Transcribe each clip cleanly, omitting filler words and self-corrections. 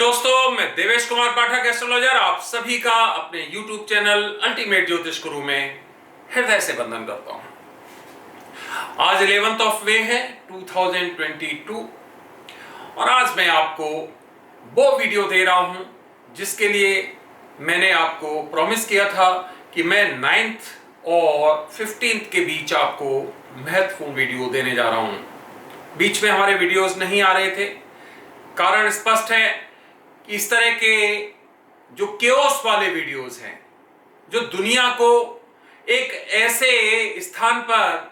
दोस्तों, मैं देवेश कुमार पाठक एस्ट्रोलॉजर आप सभी का अपने YouTube चैनल अल्टीमेट ज्योतिष गुरु में हृदय से वंदन करता हूं। आज 11th ऑफ मे है 2022 और आज मैं आपको वो वीडियो दे रहा हूं जिसके लिए मैंने आपको प्रॉमिस किया था कि मैं 9th और 15th के बीच आपको महत्वपूर्ण वीडियो देने जा रहा हूं। बीच में हमारे वीडियोस नहीं आ रहे थे। कारण स्पष्ट है कि इस तरह के जो केओस वाले वीडियोस हैं, जो दुनिया को एक ऐसे स्थान पर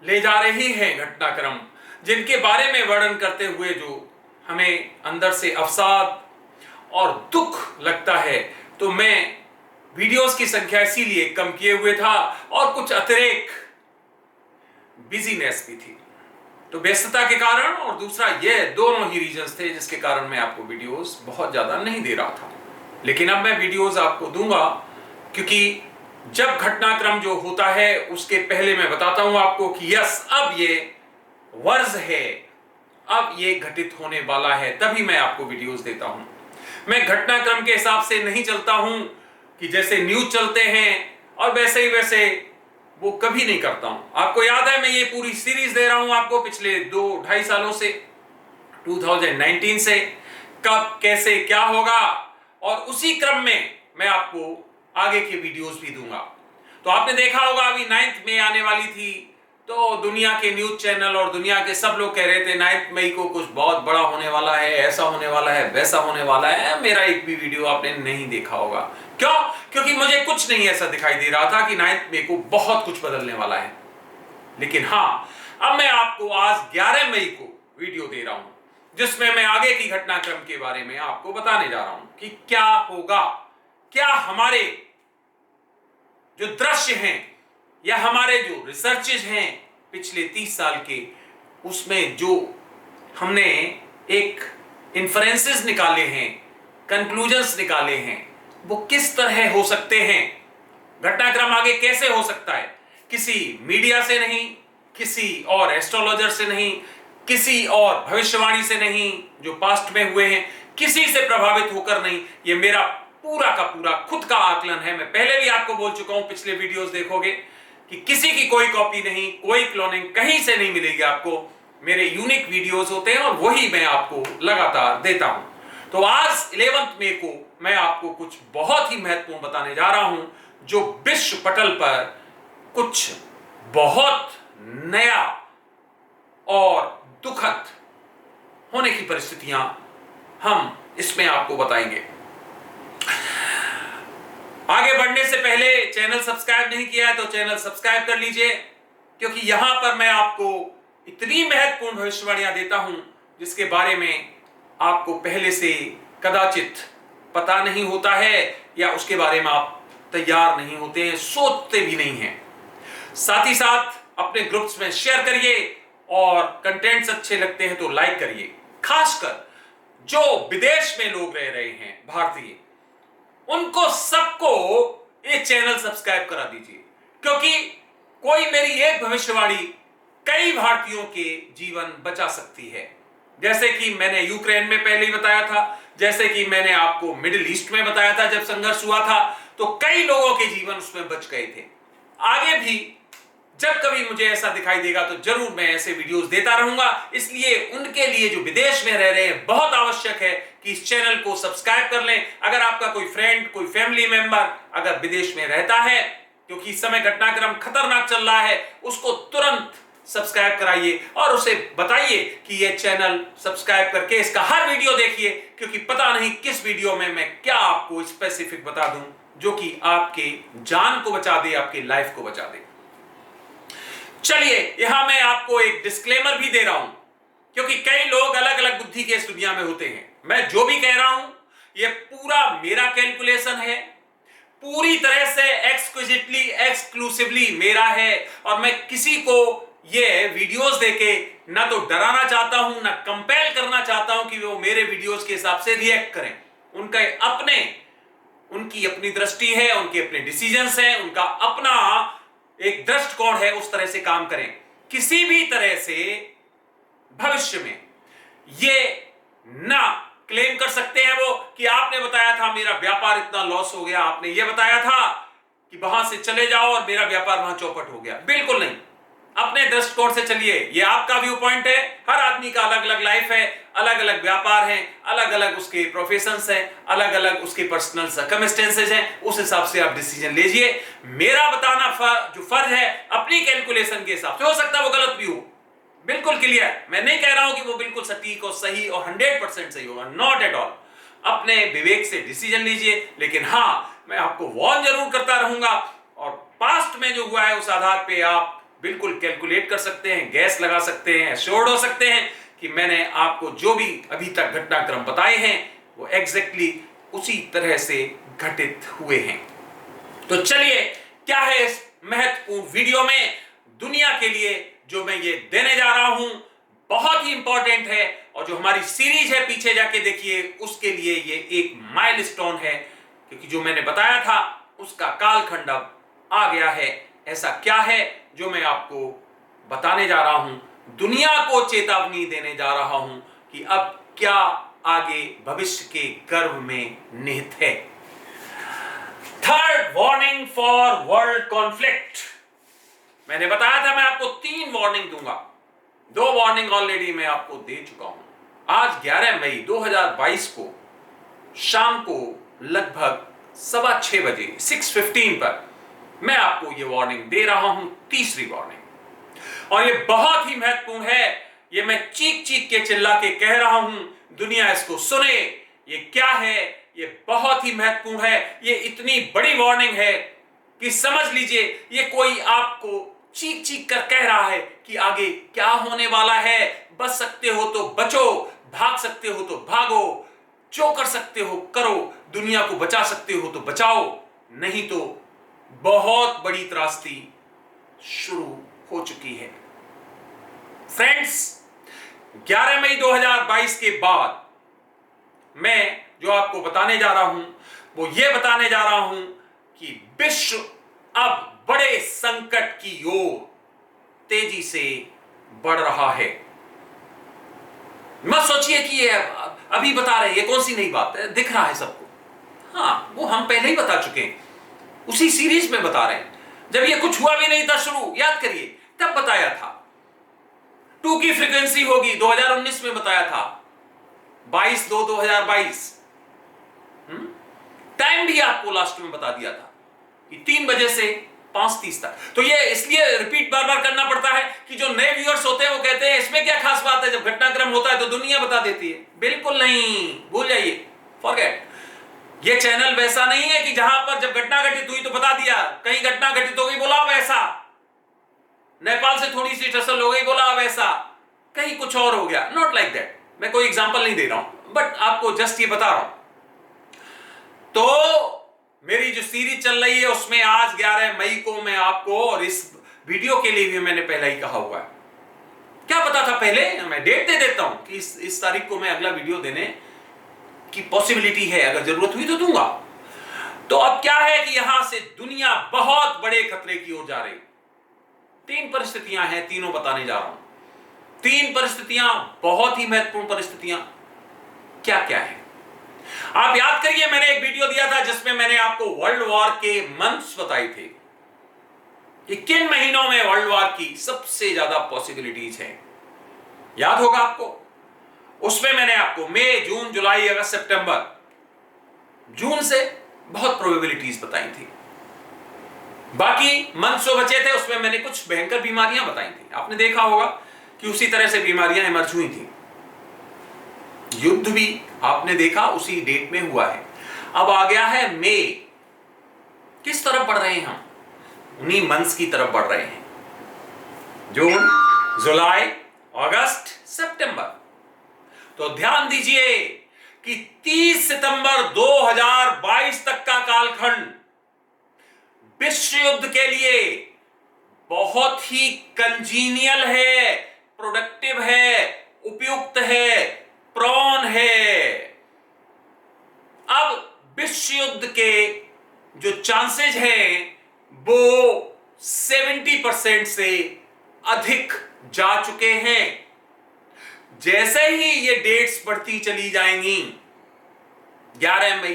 ले जा रही हैं घटनाक्रम, जिनके बारे में वर्णन करते हुए जो हमें अंदर से अवसाद और दुख लगता है, तो मैं वीडियोस की संख्या इसीलिए कम किए हुए था और कुछ अतिरिक्त बिजीनेस भी थी, तो व्यस्तता के कारण, और दूसरा ये दोनों ही रीजंस थे जिसके कारण मैं आपको वीडियोस बहुत ज्यादा नहीं दे रहा था। लेकिन अब मैं वीडियोस आपको दूंगा, क्योंकि जब घटनाक्रम जो होता है उसके पहले मैं बताता हूं आपको कि यस, अब ये वर्ष है, अब ये घटित होने वाला है, तभी मैं आपको वीडियोस देता हूं। मैं घटनाक्रम के हिसाब से नहीं चलता हूं कि जैसे न्यूज चलते हैं और वैसे ही वैसे वो कभी नहीं करता हूं। आपको याद है, मैं ये पूरी सीरीज दे रहा हूं आपको पिछले 2-2.5 सालों से, 2019 से, कब कैसे क्या होगा, और उसी क्रम में मैं आपको आगे के वीडियोस भी दूंगा। तो आपने देखा होगा अभी 9th में आने वाली थी, तो दुनिया के न्यूज चैनल और दुनिया के सब लोग कह रहे थे 9 मई को कुछ बहुत बड़ा होने वाला है, ऐसा होने वाला है, वैसा होने वाला है। मेरा एक भी वीडियो आपने नहीं देखा होगा। क्यों? क्योंकि मुझे कुछ नहीं ऐसा दिखाई दे रहा था कि 9 मई को बहुत कुछ बदलने वाला है। लेकिन हां, अब मैं आपको आज 11 मई को वीडियो दे रहा हूं जिसमें मैं आगे की घटनाक्रम के बारे में आपको बताने जा रहा हूं कि क्या होगा, क्या हमारे जो दृश्य हैं या हमारे जो रिसर्चेज हैं पिछले 30 साल के, उसमें जो हमने एक इन्फ्रेंसेस निकाले हैं, कंक्लूजन्स निकाले हैं, वो किस तरह हो सकते हैं, घटनाक्रम आगे कैसे हो सकता है। किसी मीडिया से नहीं, किसी और एस्ट्रोलॉजर से नहीं, किसी और भविष्यवाणी से नहीं जो पास्ट में हुए हैं, किसी से प्रभावित होकर नहीं, ये मेरा पूरा का पूरा खुद का आकलन है। मैं पहले भी आपको बोल चुका हूं, पिछले वीडियोस देखोगे कि किसी की कोई कॉपी नहीं, कोई क्लोनिंग कहीं से नहीं मिलेगी आपको। मेरे यूनिक वीडियोस होते हैं और वही मैं आपको लगातार देता हूं। तो आज 11 मई को मैं आपको कुछ बहुत ही महत्वपूर्ण बताने जा रहा हूं, जो विश्व पटल पर कुछ बहुत नया और दुखद होने की परिस्थितियां हम इसमें आपको बताएंगे। आगे बढ़ने से पहले चैनल सब्सक्राइब नहीं किया है तो चैनल सब्सक्राइब कर लीजिए, क्योंकि यहां पर मैं आपको इतनी महत्वपूर्ण भविष्यवाणियां देता हूं जिसके बारे में आपको पहले से कदाचित पता नहीं होता है, या उसके बारे में आप तैयार नहीं होते हैं, सोचते भी नहीं हैं। साथ ही साथ अपने ग्रुप्स में शेयर करिए और कंटेंट्स अच्छे लगते हैं तो लाइक करिए। खासकर जो विदेश में लोग रह रहे हैं, भारतीय, उनको सबको ये चैनल सब्सक्राइब करा दीजिए, क्योंकि कोई मेरी एक भविष्यवाणी कई भारतीयों के जीवन बचा सकती है। जैसे कि मैंने यूक्रेन में पहले ही बताया था, जैसे कि मैंने आपको मिडिल ईस्ट में बताया था जब संघर्ष हुआ था, तो कई लोगों के जीवन उसमें बच गए थे। आगे भी जब कभी मुझे ऐसा दिखाई देगा तो जरूर मैं ऐसे वीडियोस देता रहूंगा। इसलिए उनके लिए जो विदेश में रह रहे हैं, बहुत आवश्यक है कि इस चैनल को सब्सक्राइब कर लें। अगर आपका कोई फ्रेंड, कोई फैमिली मेंबर अगर विदेश में रहता है, क्योंकि इस समय घटनाक्रम खतरनाक चल रहा है, उसको तुरंत सब्सक्राइब कराइए और उसे बताइए कि यह चैनल सब्सक्राइब करके इसका हर वीडियो देखिए, क्योंकि पता नहीं किस वीडियो में मैं क्या आपको स्पेसिफिक बता दूं जो कि आपके जान को बचा दे, आपके लाइफ को बचा दे। चलिए, यहां मैं आपको एक डिस्क्लेमर भी दे रहा हूं, क्योंकि कई लोग अलग अलग बुद्धि के इस दुनिया में होते हैं। मैं जो भी कह रहा हूं यह पूरा मेरा कैलकुलेशन है, पूरी तरह से एक्सक्लूसिवली एक्सक्लूसिवली मेरा है, और मैं किसी को ये वीडियोस देके ना तो डराना चाहता हूं, ना कंपेल करना चाहता हूं कि वो मेरे वीडियोस के हिसाब से रिएक्ट करें। उनकी अपनी दृष्टि है, उनके अपने डिसीजंस हैं, उनका अपना एक दृष्टिकोण है, उस तरह से काम करें। किसी भी तरह से भविष्य में ये ना क्लेम कर सकते हैं वो कि आपने बताया था मेरा व्यापार इतना लॉस हो गया, आपने ये बताया था कि वहां से चले जाओ और मेरा व्यापार वहां चौपट हो गया। बिल्कुल नहीं, अपने दृष्टिकोण से चलिए। ये आपका व्यू पॉइंट है, हर आदमी का अलग अलग लाइफ है, अलग अलग व्यापार है, अलग अलग उसके प्रोफेशंस हैं, अलग अलग उसके पर्सनल सर्कमस्टेंसेज हैं। उस हिसाब से आप डिसीजन लीजिए। मेरा बताना जो फर्ज है अपनी कैलकुलेशन के हिसाब से, हो सकता है वो गलत भी हो, बिल्कुल क्लियर। मैं नहीं कह रहा हूं कि वो बिल्कुल सटीक और सही और 100% सही होगा, नॉट एट ऑल। अपने विवेक से डिसीजन लीजिए। लेकिन हां, मैं आपको वार्न जरूर करता रहूंगा, और पास्ट में जो हुआ है उस आधार पे आप बिल्कुल कैलकुलेट कर सकते हैं, गैस लगा सकते हैं, एश्योर्ड हो सकते हैं कि मैंने आपको जो भी अभी तक घटनाक्रम बताए हैं वो एग्जैक्टली उसी तरह से घटित हुए हैं। तो चलिए, क्या है इस महत्वपूर्ण वीडियो में दुनिया के लिए जो मैं ये देने जा रहा हूं, बहुत ही इंपॉर्टेंट है। और जो हमारी सीरीज है, पीछे जाके देखिए, उसके लिए ये एक माइलस्टोन है, क्योंकि जो मैंने बताया था उसका कालखंड अब आ गया है। ऐसा क्या है जो मैं आपको बताने जा रहा हूं, दुनिया को चेतावनी देने जा रहा हूं कि अब क्या आगे भविष्य के गर्भ में निहित है। Third warning for world conflict. मैंने बताया था मैं आपको 3 वार्निंग दूंगा, 2 वार्निंग ऑलरेडी मैं आपको दे चुका हूं। आज 11 मई 2022 को शाम को लगभग 6:15 बजे 6:15 पर मैं आपको यह वार्निंग दे रहा हूं, तीसरी वार्निंग। और यह बहुत ही महत्वपूर्ण है। यह मैं चीख चीख के चिल्ला के कह रहा हूं, दुनिया इसको सुने। यह क्या है? यह बहुत ही महत्वपूर्ण है। यह इतनी बड़ी वार्निंग है कि समझ लीजिए, यह कोई आपको चीख चीख कर कह रहा है कि आगे क्या होने वाला है। बच सकते हो तो बचो, भाग सकते हो तो भागो, जो कर सकते हो करो, दुनिया को बचा सकते हो तो बचाओ, नहीं तो बहुत बड़ी त्रासदी शुरू हो चुकी है। फ्रेंड्स, 11 मई 2022 के बाद मैं जो आपको बताने जा रहा हूं वो ये बताने जा रहा हूं कि विश्व अब बड़े संकट की ओर तेजी से बढ़ रहा है। मत सोचिए कि ये अभी बता रहे हैं, ये कौन सी नई बात है, दिख रहा है सबको। हां, वो हम पहले ही बता चुके हैं, उसी सीरीज में बता रहे हैं। जब ये कुछ हुआ भी नहीं था शुरू, याद करिए, तब बताया था 2 की फ्रीक्वेंसी होगी, 2019 में बताया था, 22/2/2022। टाइम भी आपको लास्ट में बता दिया था कि 3 बजे से 5:30 तक। तो ये इसलिए रिपीट बार बार करना पड़ता है कि जो नए व्यूअर्स होते हैं वो कहते हैं इसमें क्या खास बात है, जब घटनाक्रम होता है तो दुनिया बता देती है। बिल्कुल नहीं, भूल जाइए, फॉरगेट। ये चैनल वैसा नहीं है कि जहां पर जब घटना घटित हुई तो बता दिया, कहीं घटना घटित हो गई बोला वैसा, नेपाल से थोड़ी सी टसल हो गई बोला वैसा, कहीं कुछ और हो गया। Not like that. मैं कोई एग्जांपल नहीं दे रहा हूं, बट आपको जस्ट ये बता रहा हूं। तो मेरी जो सीरीज चल रही है उसमें आज 11 मई को मैं आपको, और इस वीडियो के लिए भी मैंने पहले ही कहा हुआ है, क्या पता था पहले, मैं डेट दे देता हूं कि इस तारीख को मैं अगला वीडियो देने की पॉसिबिलिटी है, अगर जरूरत हुई तो दूंगा। तो अब क्या है कि यहां से दुनिया बहुत बड़े खतरे की ओर जा रही। 3 परिस्थितियां हैं, तीनों बताने जा रहा हूं। 3 परिस्थितियां, बहुत ही महत्वपूर्ण परिस्थितियां। क्या क्या है आप याद करिए, मैंने एक वीडियो दिया था जिसमें मैंने आपको वर्ल्ड वॉर के मंथ्स बताए थे कि किन महीनों में वर्ल्ड वॉर की सबसे ज्यादा पॉसिबिलिटीज हैं। याद होगा आपको। उसमें मैंने आपको मई, जून, जुलाई, अगस्त, सितंबर, जून से बहुत प्रोबेबिलिटीज बताई थी। बाकी मंथ जो बचे थे उसमें मैंने कुछ भयंकर बीमारियां बताई थी। आपने देखा होगा कि उसी तरह से बीमारियां इमर्ज हुई थी। युद्ध भी आपने देखा उसी डेट में हुआ है। अब आ गया है मई। किस तरफ बढ़ रहे हैं हम? उन्हीं मंथ्स की तरफ बढ़ रहे हैं, जून, जुलाई, अगस्त, सितंबर। तो ध्यान दीजिए कि 30 सितंबर 2022 तक का कालखंड विश्व युद्ध के लिए बहुत ही कंजीनियल है, प्रोडक्टिव है, उपयुक्त है, प्रॉन है। अब विश्व युद्ध के जो चांसेस हैं वो 70% से अधिक जा चुके हैं। जैसे ही ये डेट्स बढ़ती चली जाएंगी, 11 मई,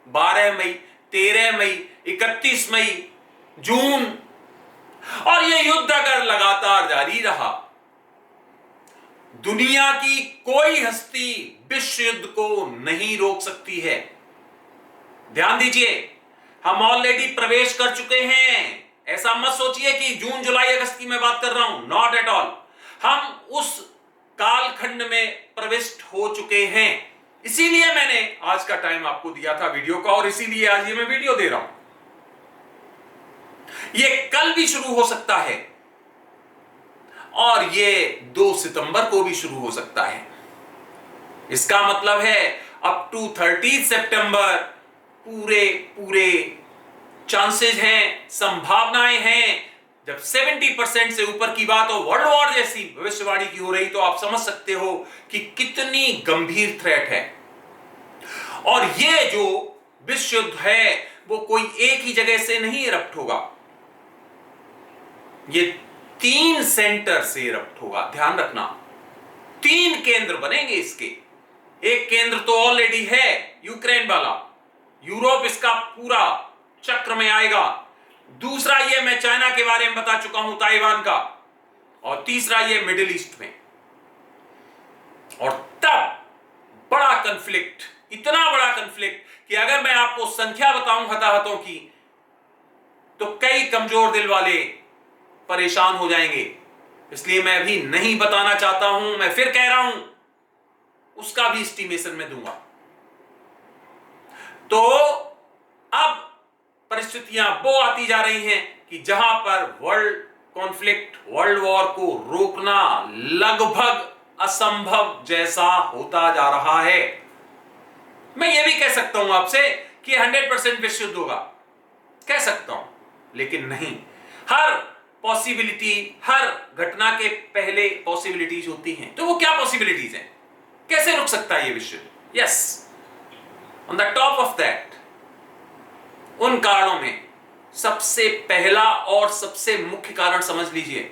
12 मई, 13 मई, 31 मई, जून, और ये युद्ध अगर लगातार जारी रहा, दुनिया की कोई हस्ती विश्व युद्ध को नहीं रोक सकती है। ध्यान दीजिए, हम ऑलरेडी प्रवेश कर चुके हैं। ऐसा मत सोचिए कि जून, जुलाई, अगस्त की मैं बात कर रहा हूं, नॉट एट ऑल। हम उस कालखंड में प्रविष्ट हो चुके हैं। इसीलिए मैंने आज का टाइम आपको दिया था वीडियो का, और इसीलिए आज ये मैं वीडियो दे रहा हूं। ये कल भी शुरू हो सकता है और ये 2 सितंबर को भी शुरू हो सकता है। इसका मतलब है अप टू 30 सितंबर पूरे चांसेस हैं, संभावनाएं हैं। जब 70% से ऊपर की बात हो, वर्ल्ड वॉर जैसी भविष्यवाणी की हो रही, तो आप समझ सकते हो कि कितनी गंभीर थ्रेट है। और ये जो विश्व युद्ध है वो कोई एक ही जगह से नहीं इरप्ट होगा, ये 3 सेंटर से इरप्ट होगा। ध्यान रखना, 3 केंद्र बनेंगे इसके। एक केंद्र तो ऑलरेडी है, यूक्रेन वाला, यूरोप इसका पूरा चक्र में आएगा। दूसरा ये मैं चाइना के बारे में बता चुका हूं, ताइवान का। और तीसरा ये मिडिल ईस्ट में। और तब बड़ा कॉन्फ्लिक्ट, इतना बड़ा कॉन्फ्लिक्ट कि अगर मैं आपको संख्या बताऊं हताहतों की, तो कई कमजोर दिल वाले परेशान हो जाएंगे। इसलिए मैं अभी नहीं बताना चाहता हूं। मैं फिर कह रहा हूं, उसका भी एस्टिमेशन में दूंगा। तो अब परिस्थितियां वो आती जा रही हैं कि जहां पर वर्ल्ड कॉन्फ्लिक्ट, वर्ल्ड वॉर को रोकना लगभग असंभव जैसा होता जा रहा है। मैं ये भी कह सकता हूं आपसे कि 100% विश्व युद्ध होगा, कह सकता हूं, लेकिन नहीं। हर पॉसिबिलिटी, हर घटना के पहले पॉसिबिलिटीज होती हैं। तो वो क्या पॉसिबिलिटीज हैं? कैसे रुक सकता है ये विश्व युद्ध? Yes, on the top of that, उन कारणों में सबसे पहला और सबसे मुख्य कारण समझ लीजिए,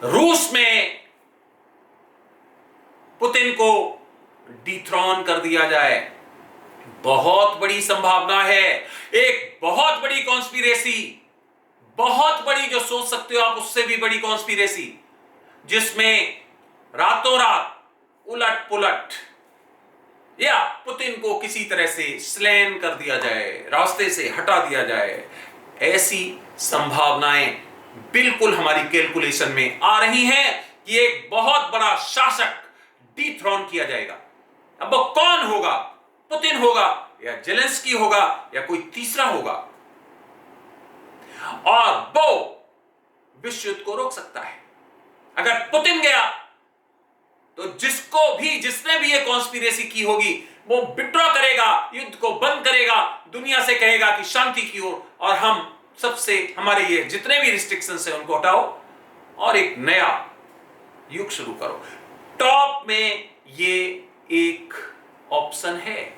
रूस में पुतिन को डिथ्रॉन कर दिया जाए। बहुत बड़ी संभावना है, एक बहुत बड़ी कॉन्स्पिरेसी, बहुत बड़ी, जो सोच सकते हो आप उससे भी बड़ी कॉन्स्पिरेसी, जिसमें रातों रात उलट पुलट या पुतिन को किसी तरह से स्लैन कर दिया जाए, रास्ते से हटा दिया जाए। ऐसी संभावनाएं बिल्कुल हमारी कैलकुलेशन में आ रही हैं कि एक बहुत बड़ा शासक डिथ्रॉन किया जाएगा। अब वो कौन होगा? पुतिन होगा या जेलेंस्की होगा या कोई तीसरा होगा, और वो विश्व युद्ध को रोक सकता है। अगर पुतिन गया तो जिसने भी ये कॉन्स्पिरेसी की होगी, वो विड्रॉ करेगा, युद्ध को बंद करेगा, दुनिया से कहेगा कि शांति की ओर, और हम सबसे हमारे ये जितने भी रिस्ट्रिक्शंस हैं उनको हटाओ और एक नया युग शुरू करो। टॉप में ये एक ऑप्शन है।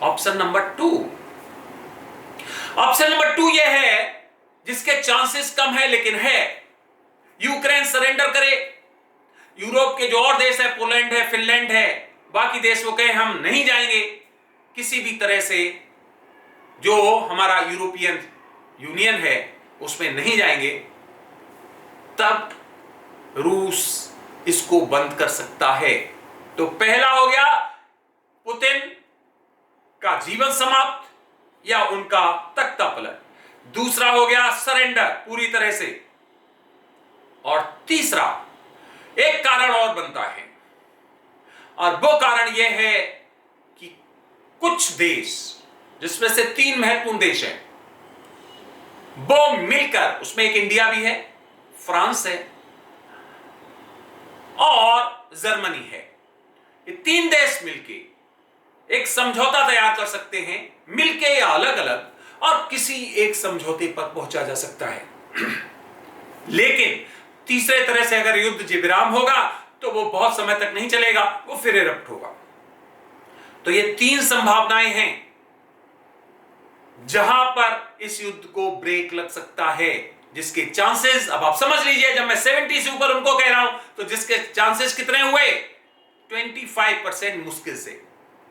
ऑप्शन नंबर 2, ऑप्शन नंबर 2 ये है जिसके चांसेस कम है लेकिन है, यूक्रेन सरेंडर करे। यूरोप के जो और देश है, पोलैंड है, फिनलैंड है, बाकी देश वो कहें हम नहीं जाएंगे किसी भी तरह से, जो हमारा यूरोपियन यूनियन है उसमें नहीं जाएंगे, तब रूस इसको बंद कर सकता है। तो पहला हो गया पुतिन का जीवन समाप्त या उनका तख्ता पलट, दूसरा हो गया सरेंडर पूरी तरह से, और तीसरा एक कारण और बनता है, और वो कारण यह है कि कुछ देश, जिसमें से 3 महत्वपूर्ण देश हैं, वो मिलकर, उसमें एक इंडिया भी है, फ्रांस है और जर्मनी है, ये 3 देश मिलके एक समझौता तैयार कर सकते हैं, मिलके या अलग अलग, और किसी एक समझौते पर पहुंचा जा सकता है। लेकिन तीसरे तरह से अगर युद्ध विराम होगा तो वो बहुत समय तक नहीं चलेगा, वो फिर इरप्ट होगा। तो ये 3 संभावनाएं हैं जहां पर इस युद्ध को ब्रेक लग सकता है। जिसके चांसेस, अब आप समझ लीजिए, जब मैं 70 से ऊपर उनको कह रहा हूं तो जिसके चांसेस कितने हुए? 25% मुश्किल से।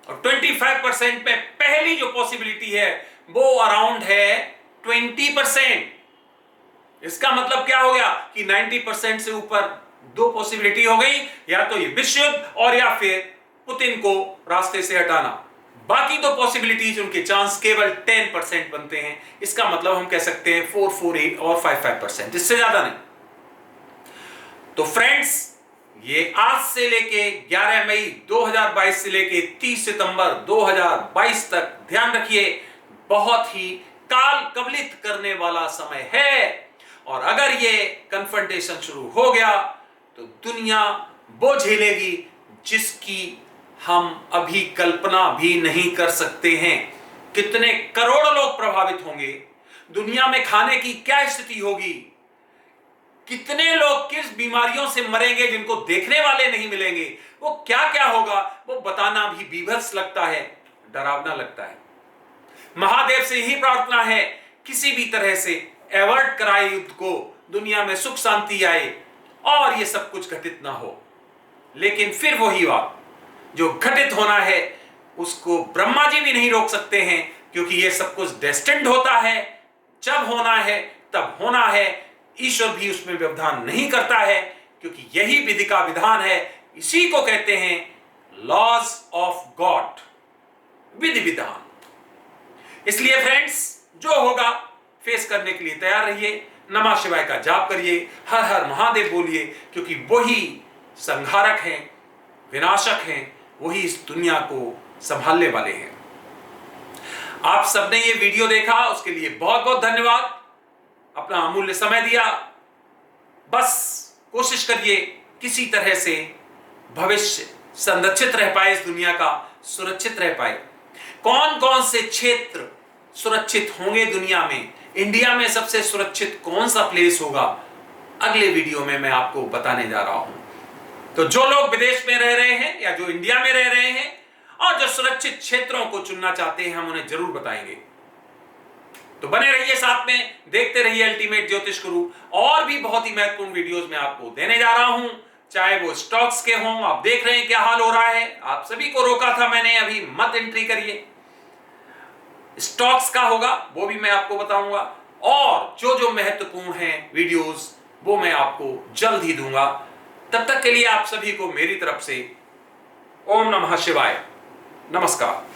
और 25% पे पहली जो पॉसिबिलिटी है वो अराउंड है 20%। इसका मतलब क्या हो गया कि 90% से ऊपर दो पॉसिबिलिटी हो गई, या तो ये विश्व युद्ध और या फिर पुतिन को रास्ते से हटाना। बाकी दो पॉसिबिलिटीज, उनके चांस केवल 10% बनते हैं। इसका मतलब हम कह सकते हैं 448 और 55%, इससे ज्यादा नहीं। तो फ्रेंड्स, ये आज से लेके 11 मई 2022 से लेके 30 सितंबर 2022 तक ध्यान रखिए, बहुत ही काल कवलित करने वाला समय है। और अगर ये कन्फ्रंटेशन शुरू हो गया तो दुनिया वो झेलेगी जिसकी हम अभी कल्पना भी नहीं कर सकते हैं। कितने करोड़ों लोग प्रभावित होंगे, दुनिया में खाने की क्या स्थिति होगी, कितने लोग किस बीमारियों से मरेंगे जिनको देखने वाले नहीं मिलेंगे, वो क्या क्या होगा, वो बताना भी बीभत्स लगता है, डरावना लगता है। महादेव से यही प्रार्थना है, किसी भी तरह से एवर्ट कराए युद्ध को, दुनिया में सुख शांति आए और ये सब कुछ घटित ना हो। लेकिन फिर वही बात, जो घटित होना है उसको ब्रह्मा जी भी नहीं रोक सकते हैं, क्योंकि ये सब कुछ डेस्टिन्ड होता है। जब होना है तब होना है, ईश्वर भी उसमें व्यवधान नहीं करता है, क्योंकि यही विधि का विधान है। इसी को कहते हैं लॉज ऑफ गॉड, विधि विधान। इसलिए फ्रेंड्स, जो होगा फेस करने के लिए तैयार रहिए, नमः शिवाय का जाप करिए, हर हर महादेव बोलिए, क्योंकि वही संहारक हैं, विनाशक हैं, वही इस दुनिया को संभालने वाले हैं। आप सबने ये वीडियो देखा, उसके लिए बहुत बहुत धन्यवाद। अपना अमूल्य समय दिया। बस कोशिश करिए किसी तरह से भविष्य संरक्षित रह पाए, इस दुनिया का सुरक्षित रह पाए। कौन कौन से क्षेत्र सुरक्षित होंगे दुनिया में, इंडिया में सबसे सुरक्षित कौन सा प्लेस होगा, अगले वीडियो में मैं आपको बताने जा रहा हूं। तो जो लोग विदेश में रह रहे हैं या जो इंडिया में रह रहे हैं और जो सुरक्षित क्षेत्रों को चुनना चाहते हैं, हम उन्हें जरूर बताएंगे। तो बने रहिए साथ में, देखते रहिए अल्टीमेट ज्योतिष गुरु। और भी बहुत ही महत्वपूर्ण वीडियोस मैं आपको देने जा रहा हूं, चाहे वो स्टॉक्स के हों। आप देख रहे हैं क्या हाल हो रहा है, आप सभी को रोका था मैंने, अभी मत एंट्री करिए। स्टॉक्स का होगा वो भी मैं आपको बताऊंगा, और जो जो महत्वपूर्ण हैं वीडियोस वो मैं आपको जल्द ही दूंगा। तब तक के लिए आप सभी को मेरी तरफ से ओम नमः शिवाय, नमस्कार।